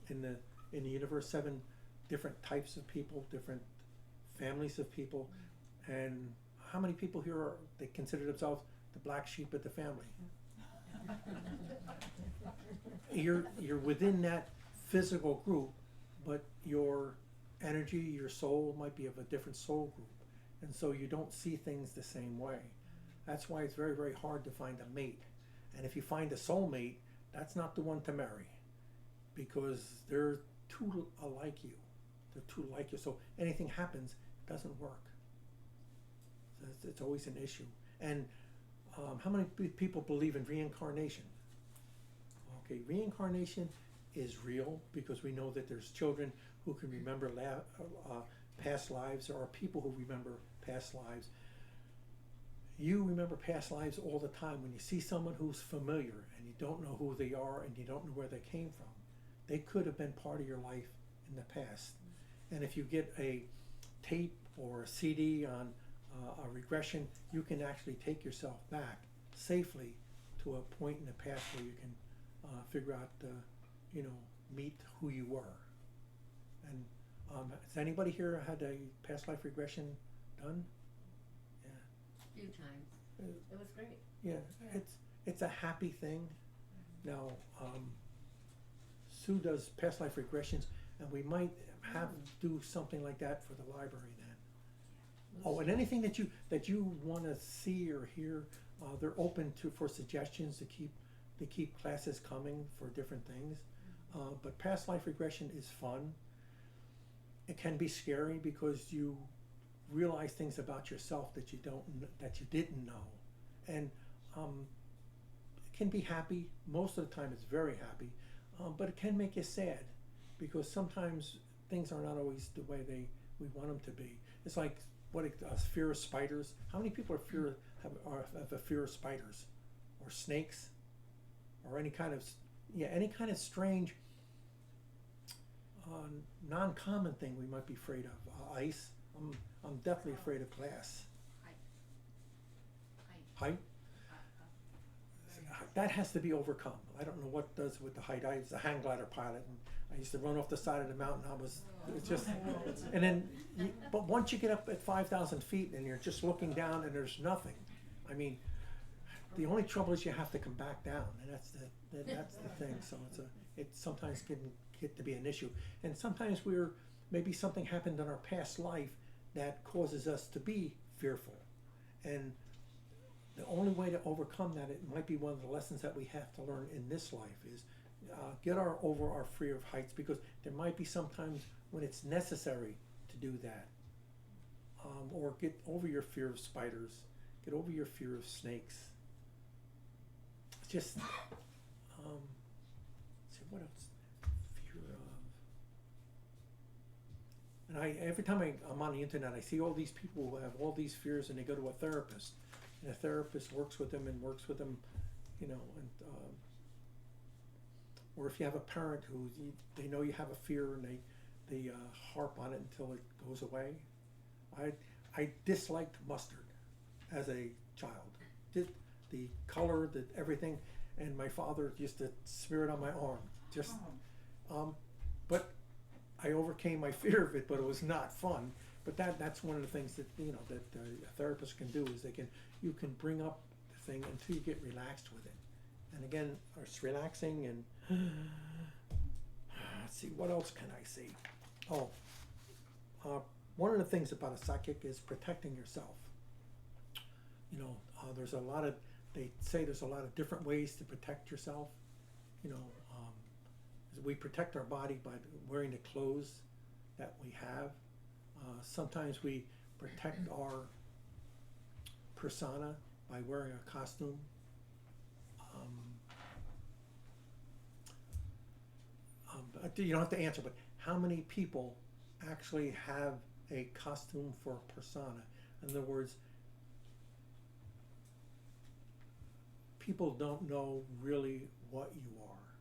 in the universe, 7 different types of people, different families of people. And how many people here they consider themselves the black sheep of the family? You're within that physical group, but your energy, your soul might be of a different soul group. And so you don't see things the same way. That's why it's very, very hard to find a mate. And if you find a soulmate, that's not the one to marry, because they're too alike you. They're too like you. So anything happens, it doesn't work. So it's always an issue. And how many people believe in reincarnation? Okay, reincarnation is real because we know that there's children who can remember past lives. There are people who remember past lives. You remember past lives all the time. When you see someone who's familiar and you don't know who they are and you don't know where they came from, they could have been part of your life in the past. And if you get a tape or a CD on a regression, you can actually take yourself back safely to a point in the past where you can figure out, meet who you were. And has anybody here had a past life regression done? Few times. It was great. Yeah, it's a happy thing. Now, Sue does past life regressions, and we might do something like that for the library then. Oh, and anything that you want to see or hear, they're open for suggestions to keep classes coming for different things. But past life regression is fun. It can be scary because you realize things about yourself that you didn't know, and it can be happy. Most of the time, it's very happy, but it can make you sad because sometimes things are not always the way we want them to be. It's like fear of spiders. How many people have a fear of spiders, or snakes, or any kind of strange non-common thing we might be afraid of. Ice. I'm definitely afraid of glass. Height. That has to be overcome. I don't know what does with the height. I was a hang glider pilot, and I used to run off the side of the mountain. It's just, and then, but once you get up at 5,000 feet and you're just looking down and there's nothing, I mean, the only trouble is you have to come back down, and that's the thing. So it sometimes can get to be an issue, and sometimes maybe something happened in our past life that causes us to be fearful, and the only way to overcome that, it might be one of the lessons that we have to learn in this life, is get over our fear of heights, because there might be sometimes when it's necessary to do that. Or get over your fear of spiders, get over your fear of snakes. Just, see what else? Fear of. And every time I'm on the internet, I see all these people who have all these fears, and they go to a therapist. And a therapist works with them, you know, and or if you have a parent who they know you have a fear, and they harp on it until it goes away. I disliked mustard as a child. The color, everything, and my father used to smear it on my arm. But I overcame my fear of it, but it was not fun. But that's one of the things that that a therapist can do, is you can bring up the thing until you get relaxed with it. And again, it's relaxing, and let's see, what else can I see? One of the things about a psychic is protecting yourself. They say there's a lot of different ways to protect yourself. We protect our body by wearing the clothes that we have. Sometimes we protect our persona by wearing a costume. You don't have to answer, but how many people actually have a costume for a persona? In other words, people don't know really what you are.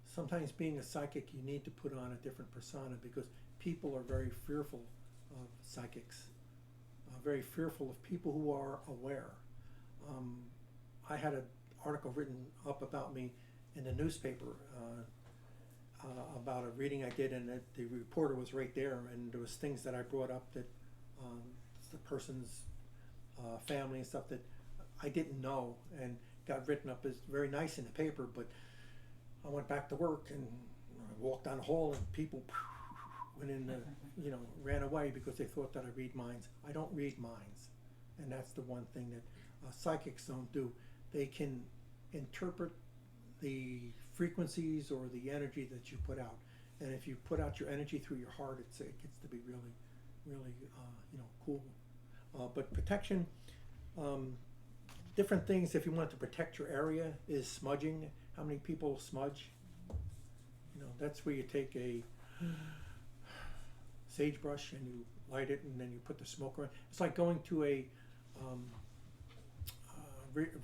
Sometimes being a psychic, you need to put on a different persona, because people are very fearful of psychics, very fearful of people who are aware. I had an article written up about me in the newspaper about a reading I did, and the reporter was right there, and there was things that I brought up that the person's family and stuff that I didn't know, and got written up as very nice in the paper. But I went back to work, and I walked down the hall, and people went in ran away because they thought that I read minds. I don't read minds, and that's the one thing that psychics don't do. They can interpret the frequencies or the energy that you put out, and if you put out your energy through your heart, it gets to be really, really cool. But protection, different things. If you want to protect your area, is smudging. How many people smudge? That's where you take a sagebrush and you light it, and then you put the smoke around. It's like going to a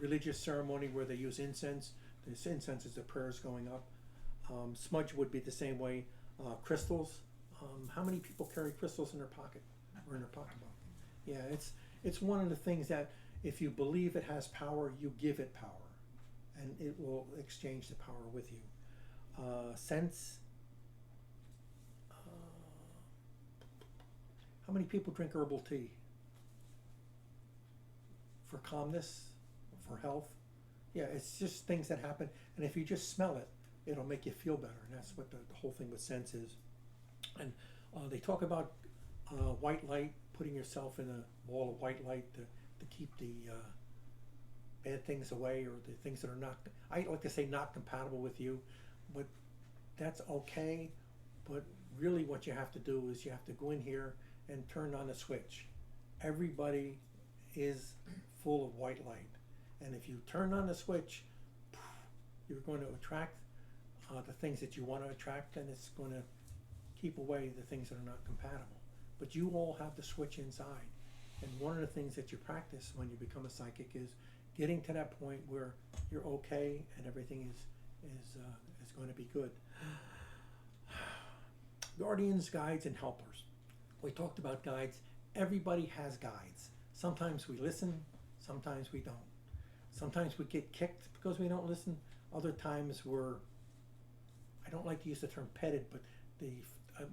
religious ceremony where they use incense. This incense is the prayers going up. Smudge would be the same way. Crystals. How many people carry crystals in their pocket or in their pocketbook? Yeah, it's one of the things that if you believe it has power, you give it power, and it will exchange the power with you. Scents. How many people drink herbal tea? For calmness, for health? Yeah, it's just things that happen, and if you just smell it, it'll make you feel better, and that's what the whole thing with scents is. And they talk about white light, putting yourself in a wall of white light to keep the bad things away, or the things that are not, I like to say, not compatible with you, but that's okay. But really what you have to do is you have to go in here and turn on a switch. Everybody is full of white light, and if you turn on the switch, you're going to attract the things that you want to attract, and it's going to keep away the things that are not compatible. But you all have the switch inside, and one of the things that you practice when you become a psychic is getting to that point where you're okay and everything is going to be good. guardians, guides, and helpers. We talked about guides. Everybody has guides. Sometimes we listen, sometimes we don't. Sometimes we get kicked because we don't listen. Other times we're, I don't like to use the term petted, but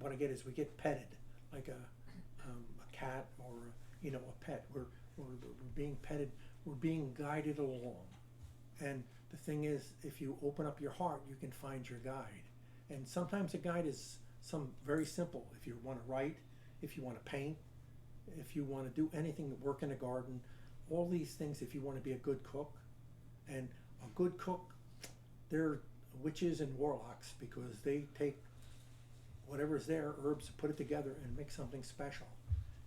what I get is we get petted, like a cat or a pet. We're being petted. We're being guided along. And the thing is, if you open up your heart, you can find your guide. And sometimes a guide is very simple. If you want to write, if you want to paint, if you want to do anything, work in a garden, all these things, if you want to be a good cook. And a good cook, they're witches and warlocks because they take whatever's there, herbs, put it together and make something special.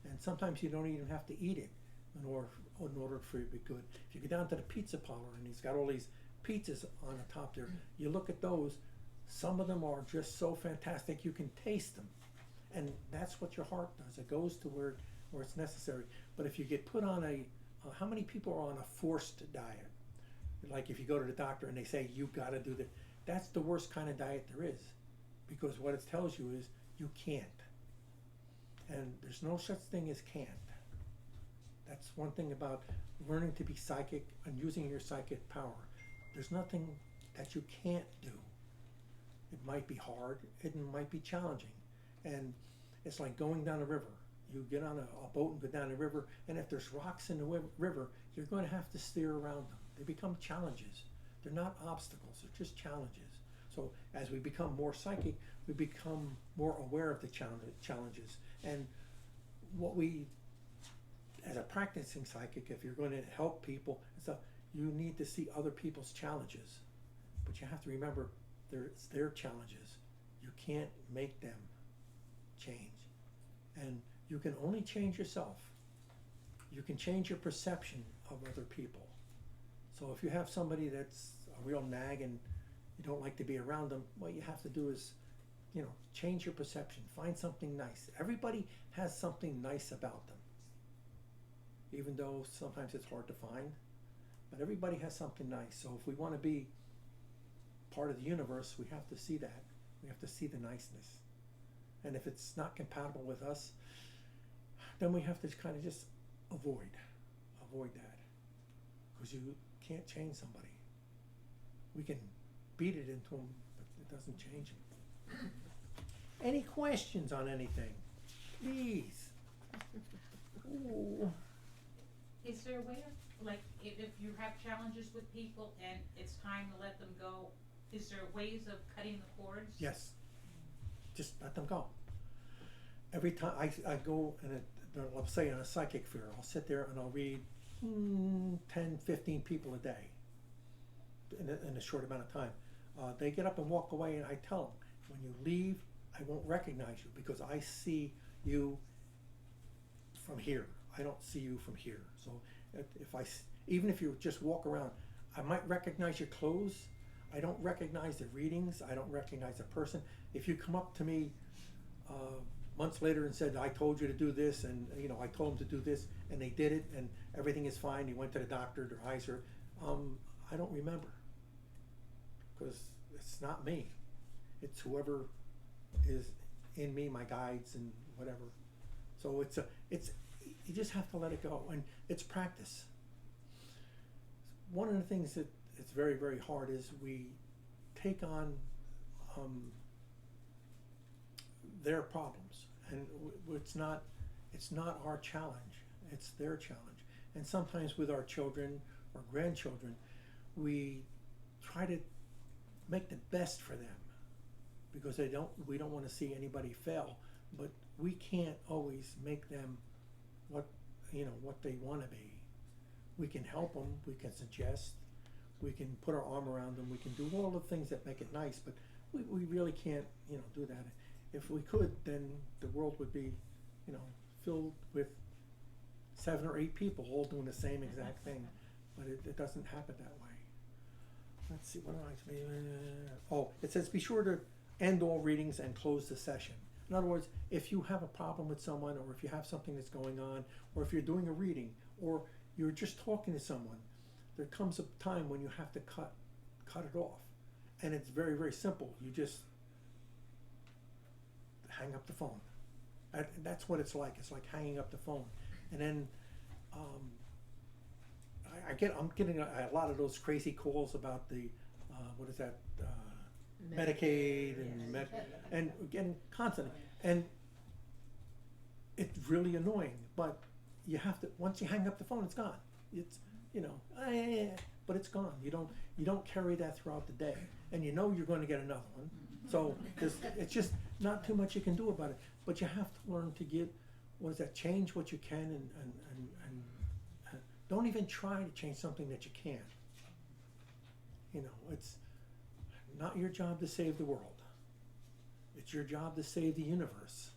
And sometimes you don't even have to eat it in order for it to be good. If you go down to the pizza parlor and he's got all these pizzas on the top there, you look at those, some of them are just so fantastic you can taste them. And that's what your heart does. It goes to where it's necessary. But if you get put on how many people are on a forced diet? Like if you go to the doctor and they say, you gotta do that, that's the worst kind of diet there is. Because what it tells you is, you can't. And there's no such thing as can't. That's one thing about learning to be psychic and using your psychic power. There's nothing that you can't do. It might be hard, it might be challenging. And it's like going down a river. You get on a boat and go down the river, and if there's rocks in the river, you're going to have to steer around them. They become challenges. They're not obstacles, they're just challenges. So as we become more psychic, we become more aware of the challenges. And what we, as a practicing psychic, if you're going to help people and stuff, you need to see other people's challenges. But you have to remember, it's their challenges. You can't make them change. And you can only change yourself. You can change your perception of other people. So if you have somebody that's a real nag and you don't like to be around them, what you have to do is, change your perception. Find something nice. Everybody has something nice about them. Even though sometimes it's hard to find, but everybody has something nice. So if we want to be part of the universe, we have to see that. We have to see the niceness. And if it's not compatible with us, then we have to kind of just avoid that. Because you can't change somebody. We can beat it into them, but it doesn't change them. Any questions on anything? Please. Ooh. Is there a way of, like, if you have challenges with people and it's time to let them go, is there ways of cutting the cords? Yes. Just let them go. Every time I go, and let's say on a psychic fair, I'll sit there and I'll read 10, 15 people a day in a short amount of time. They get up and walk away, and I tell them, when you leave, I won't recognize you because I see you from here. I don't see you from here. So even if you just walk around, I might recognize your clothes. I don't recognize the readings. I don't recognize the person. If you come up to me months later and said, I told you to do this, and I told them to do this, and they did it, and everything is fine, you went to the doctor, their eyes are, I don't remember. Because it's not me. It's whoever is in me, my guides and whatever. So you just have to let it go, and it's practice. One of the things that it's very, very hard is we take on their problems, and it's not our challenge, it's their challenge. And sometimes with our children or grandchildren, we try to make the best for them because we don't want to see anybody fail, but we can't always make them what they want to be. We can help them, we can suggest, we can put our arm around them, we can do all the things that make it nice, but we really can't do that. If we could, then the world would be filled with 7 or 8 people all doing the same exact thing, but it doesn't happen that way. Let's see, what do it says be sure to end all readings and close the session. In other words, if you have a problem with someone, or if you have something that's going on, or if you're doing a reading, or you're just talking to someone, there comes a time when you have to cut it off. And it's very, very simple. You just hang up the phone. That's what it's like. It's like hanging up the phone. And then I'm getting a lot of those crazy calls about the what is that Medicaid and and getting constantly, and it's really annoying. But you have to, once you hang up the phone, it's gone. It's, you know, but it's gone. You don't carry that throughout the day, and you know you're going to get another one. So it's just not too much you can do about it. But you have to learn to get, what is that? Change what you can, and don't even try to change something that you can't. You know, it's not your job to save the world. It's your job to save the universe.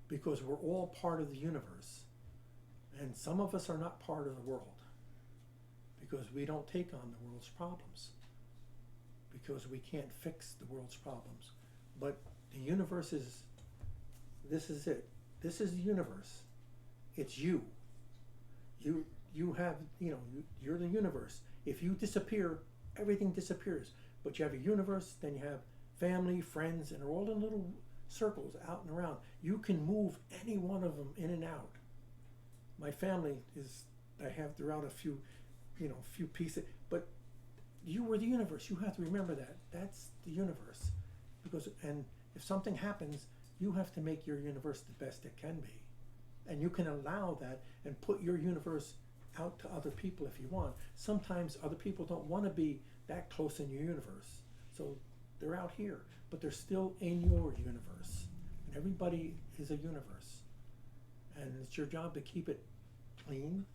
Because we're all part of the universe. And some of us are not part of the world. Because we don't take on the world's problems. Because we can't fix the world's problems. But the universe is, this is it. This is the universe. It's you. You have, you know, you're the universe. If you disappear, everything disappears. But you have a universe, then you have family, friends, and they're all in little circles out and around. You can move any one of them in and out. My family is, I have throughout a few, you know, few pieces, but you were the universe. You have to remember that. That's the universe. Because, and if something happens, you have to make your universe the best it can be. And you can allow that and put your universe out to other people if you want. Sometimes other people don't want to be that close in your universe. So they're out here, but they're still in your universe. And everybody is a universe. And it's your job to keep it clean,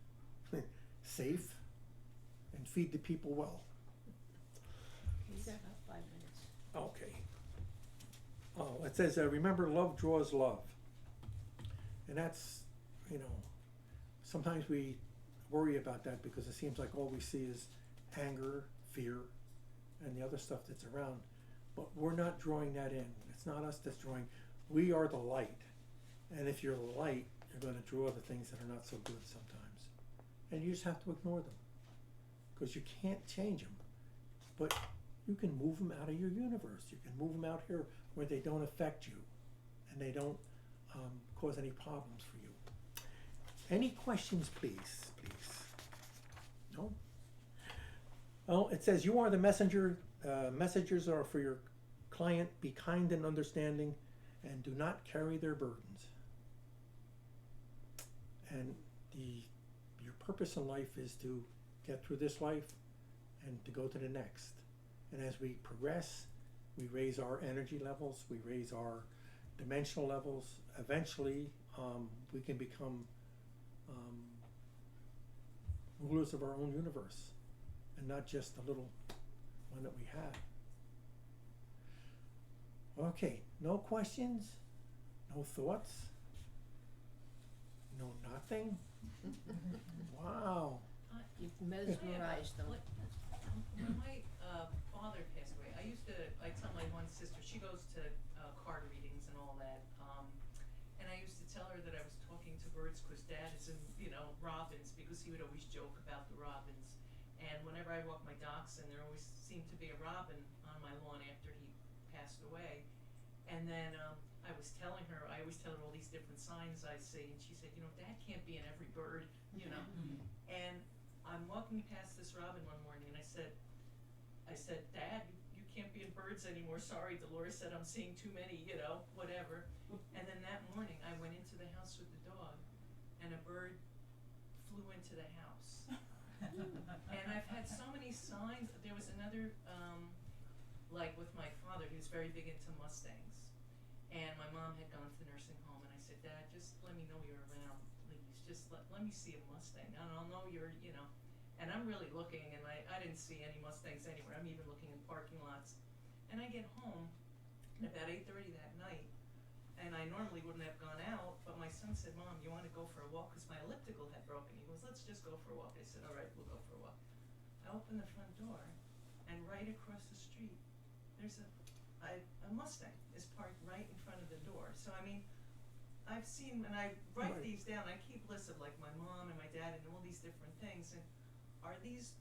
safe, and feed the people well. You got about 5 minutes. Okay. Oh, it says, remember, love draws love. And that's, you know, sometimes we worry about that because it seems like all we see is anger, fear, and the other stuff that's around. But we're not drawing that in. It's not us that's drawing. We are the light. And if you're the light, you're going to draw the things that are not so good sometimes. And you just have to ignore them. Because you can't change them. But you can move them out of your universe. You can move them out here where they don't affect you. And they don't cause any problems for you. Any questions, please? No? Oh, it says, you are the messenger. Messengers are for your client. Be kind and understanding, and do not carry their burdens. And your purpose in life is to get through this life and to go to the next. And as we progress, we raise our energy levels, we raise our dimensional levels. Eventually, we can become rulers of our own universe, and not just the little one that we have. Okay, no questions? No thoughts? No nothing? Wow. You've mesmerized them. When my father passed away, I tell my one sister, she goes to card readings and all that, and I used to tell her that I was talking to birds because Dad is in, you know, robins, because he would always joke about the robins. And whenever I walk my dachshund, there always seemed to be a robin on my lawn after he passed away. And then I was telling her, I always tell her all these different signs I see, and she said, you know, Dad can't be in every bird, you know. And I'm walking past this robin one morning, and I said, Dad, you can't be in birds anymore. Sorry, Dolores said I'm seeing too many, you know, whatever. And then that morning, I went into the house with the dog, and a bird flew into the house. And I've had so many signs. There was another, like with my father, he was very big into Mustangs. And my mom had gone to the nursing home, and I said, Dad, just let me know you're around, please. Just let me see a Mustang. I'll know you're, you know. And I'm really looking, and I didn't see any Mustangs anywhere. I'm even looking in parking lots. And I get home at about 8:30 that night, and I normally wouldn't have gone out, but my son said, Mom, you want to go for a walk? Because my elliptical had broken. He goes, let's just go for a walk. I said, all right, we'll go for a walk. I opened the front door, and right across the street, there's a Mustang is parked right in front of the door. So, I mean, I've seen, and I write these down, I keep lists of like my mom and my dad and all these different things, and are these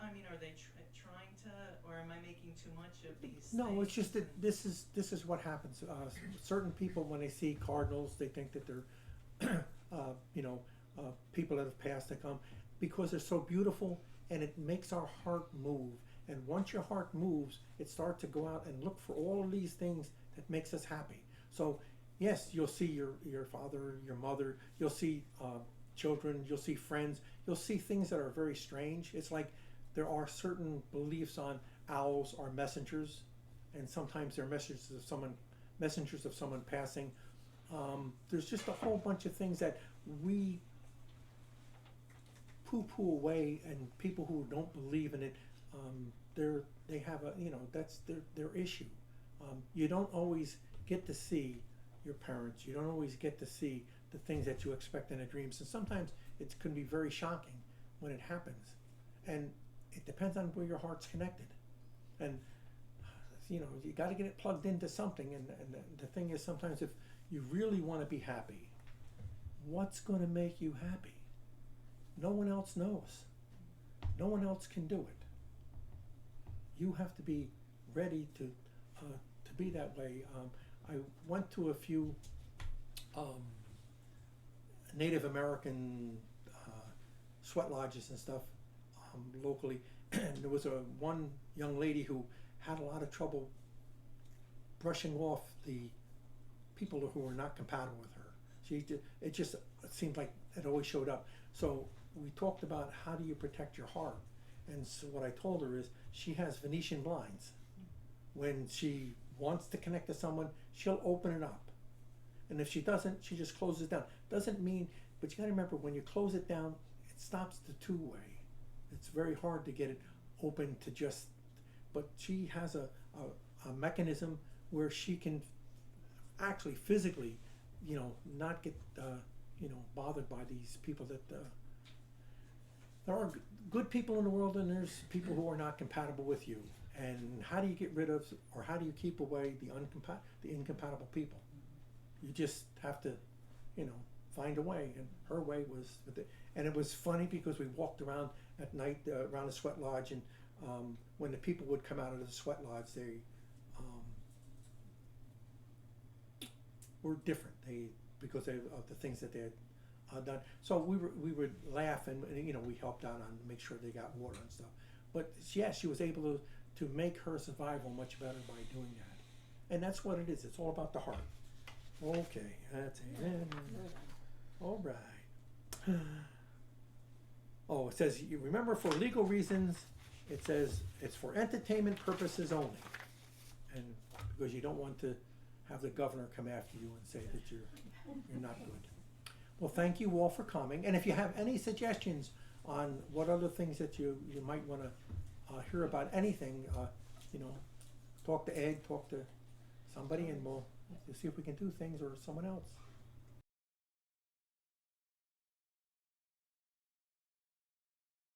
I mean, are they trying to, or am I making too much of these things? No, it's just that and- this is what happens. Certain people, when they see cardinals, they think that they're, you know, people that have passed that come because they're so beautiful, and it makes our heart move. And once your heart moves, it starts to go out and look for all of these things that makes us happy. So, yes, you'll see your father, your mother. You'll see children. You'll see friends. You'll see things that are very strange. It's like there are certain beliefs on owls are messengers, and sometimes they're messengers of someone passing. There's just a whole bunch of things that we poo-poo away, and people who don't believe in it, they have a, you know, that's their issue. You don't always get to see your parents. You don't always get to see the things that you expect in a dream. So sometimes it can be very shocking when it happens, and it depends on where your heart's connected. And you know, you got to get it plugged into something. And the thing is, sometimes if you really want to be happy, what's going to make you happy? No one else knows. No one else can do it. You have to be ready to be that way. I went to a few Native American sweat lodges and stuff locally, and there was one young lady who had a lot of trouble brushing off the people who were not compatible with her. It seemed like it always showed up. So we talked about how do you protect your heart, and so what I told her is she has Venetian blinds. When she wants to connect to someone, she'll open it up, and if she doesn't, she just closes it down. Doesn't mean, but you got to remember, when you close it down, it stops the two-way. It's very hard to get it open to just, but she has a mechanism where she can actually physically, you know, not get you know, bothered by these people that there are good people in the world, and there's people who are not compatible with you. And how do you get rid of, or how do you keep away the incompatible people? You just have to, you know, find a way. And her way was with it. And it was funny because we walked around at night around the sweat lodge, and when the people would come out of the sweat lodge, they were different. Because of the things that they had done. So we would laugh, and you know, we helped out on make sure they got water and stuff. But yeah, she was able to make her survival much better by doing that. And that's what it is. It's all about the heart. Okay, that's it. All right. Oh, it says, you remember, for legal reasons, it says it's for entertainment purposes only. And because you don't want to have the governor come after you and say that you're not good. Well, thank you all for coming. And if you have any suggestions on what other things that you might want to hear about, anything, you know, talk to Ed, talk to somebody, and we'll see if we can do things, or someone else.